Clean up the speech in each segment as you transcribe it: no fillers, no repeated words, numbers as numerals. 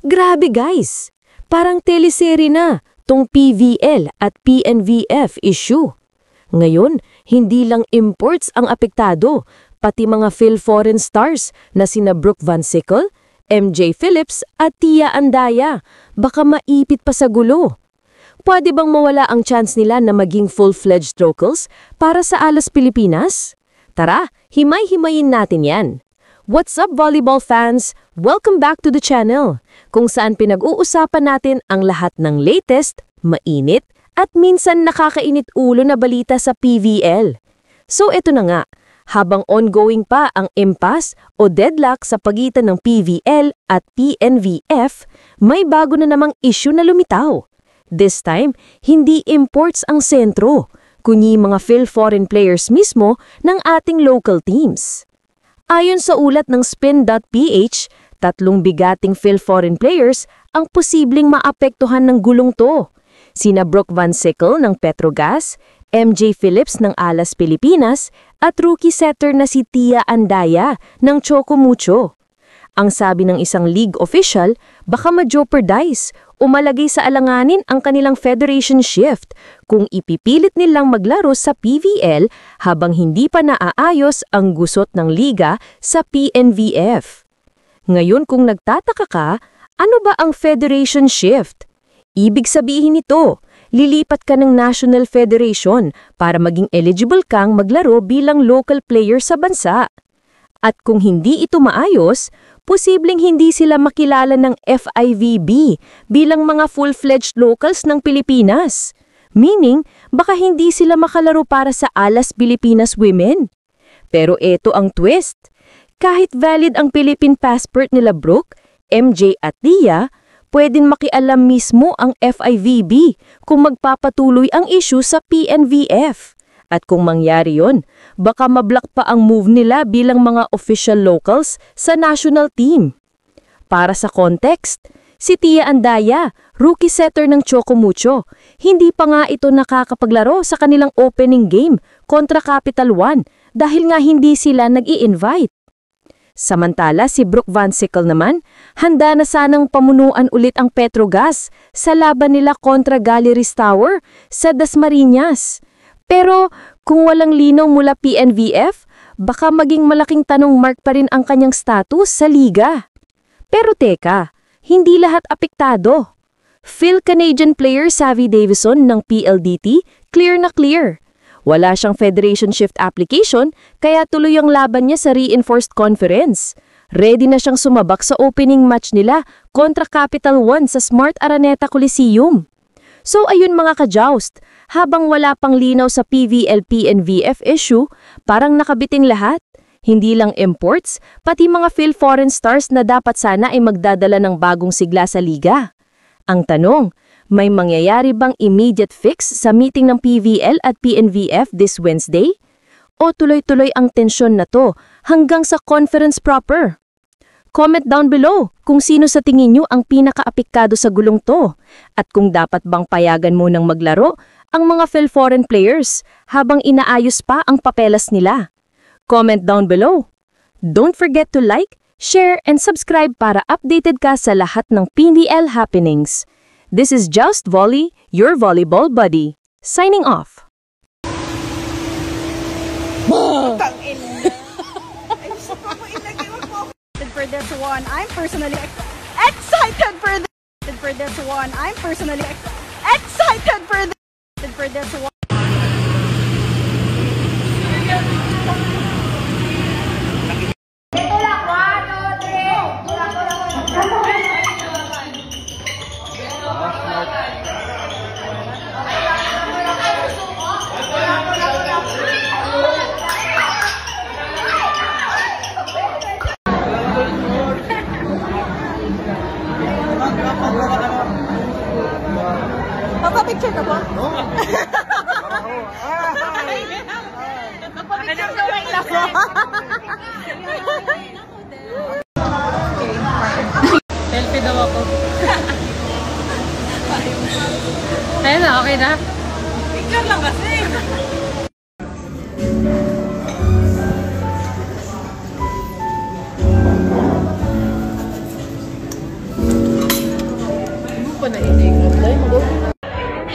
Grabe guys! Parang teleserye na tong PVL at PNVF issue. Ngayon, hindi lang imports ang apektado, pati mga Phil-foreign stars na sina Brooke Van Sickle, MJ Phillips at Tia Andaya, baka maipit pa sa gulo. Pwede bang mawala ang chance nila na maging full-fledged locals para sa Alas Pilipinas? Tara, himay-himayin natin yan. What's up volleyball fans? Welcome back to the channel, kung saan pinag-uusapan natin ang lahat ng latest, mainit, at minsan nakakainit ulo na balita sa PVL. So ito na nga, habang ongoing pa ang impasse o deadlock sa pagitan ng PVL at PNVF, may bago na namang issue na lumitaw. This time, hindi imports ang sentro, kundi mga Phil-foreign players mismo ng ating local teams. Ayon sa ulat ng Spin.ph, 3 bigating Phil-foreign players ang posibleng maapektuhan ng gulong to. Sina Brooke Van Sickle ng Petrogas, MJ Phillips ng Alas Pilipinas, at rookie setter na si Tia Andaya ng Choco Mucho. Ang sabi ng isang league official, baka ma-jeopardize o malagay sa alanganin ang kanilang federation shift kung ipipilit nilang maglaro sa PVL habang hindi pa naaayos ang gusot ng liga sa PNVF. Ngayon kung nagtataka ka, ano ba ang federation shift? Ibig sabihin nito, lilipat ka ng National Federation para maging eligible kang maglaro bilang local player sa bansa. At kung hindi ito maayos, posibleng hindi sila makilala ng FIVB bilang mga full-fledged locals ng Pilipinas. Meaning, baka hindi sila makalaro para sa Alas Pilipinas Women. Pero eto ang twist. Kahit valid ang Philippine passport nila Brooke, MJ at Tia, pwedeng makialam mismo ang FIVB kung magpapatuloy ang issue sa PNVF. At kung mangyari yon, baka mablock pa ang move nila bilang mga official locals sa national team. Para sa context, si Tia Andaya, rookie setter ng Choco Mucho, hindi pa nga ito nakakapaglaro sa kanilang opening game kontra Capital One dahil nga hindi sila nag-i-invite. Samantala si Brooke Van Sickle naman, handa na sanang pamunuan ulit ang Petrogas sa laban nila kontra Galleries Tower sa Dasmariñas. Pero kung walang linaw mula PNVF, baka maging malaking tanong mark pa rin ang kanyang status sa liga. Pero teka, hindi lahat apektado. Phil-Canadian player Savvy Davison ng PLDT, clear na clear. Wala siyang federation shift application, kaya tuloy ang laban niya sa reinforced conference. Ready na siyang sumabak sa opening match nila kontra Capital One sa Smart Araneta Coliseum. So ayun mga ka-joust, habang wala pang linaw sa PVL-PNVF issue, parang nakabiting lahat. Hindi lang imports, pati mga Phil-foreign stars na dapat sana ay magdadala ng bagong sigla sa liga. Ang tanong, may mangyayari bang immediate fix sa meeting ng PVL at PNVF this Wednesday? O tuloy-tuloy ang tensyon na to hanggang sa conference proper? Comment down below kung sino sa tingin nyo ang pinaka-apektado sa gulong to at kung dapat bang payagan munang maglaro ang mga Phil-foreign players habang inaayos pa ang papelas nila. Comment down below. Don't forget to like, share, and subscribe para updated ka sa lahat ng PVL happenings. This is Just Volley, your volleyball buddy. Signing off. For this one, I'm personally excited for this one. I'm personally excited for this one. Papa-picture ka ba? Papa-picture ka ba? Selfie daw ako. Ayun na, okay na? Picture lang kasi. pa nainig.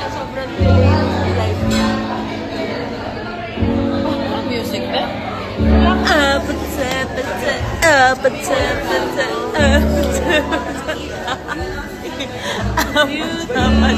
Sobrang delay ng life niya. Music ba? You naman.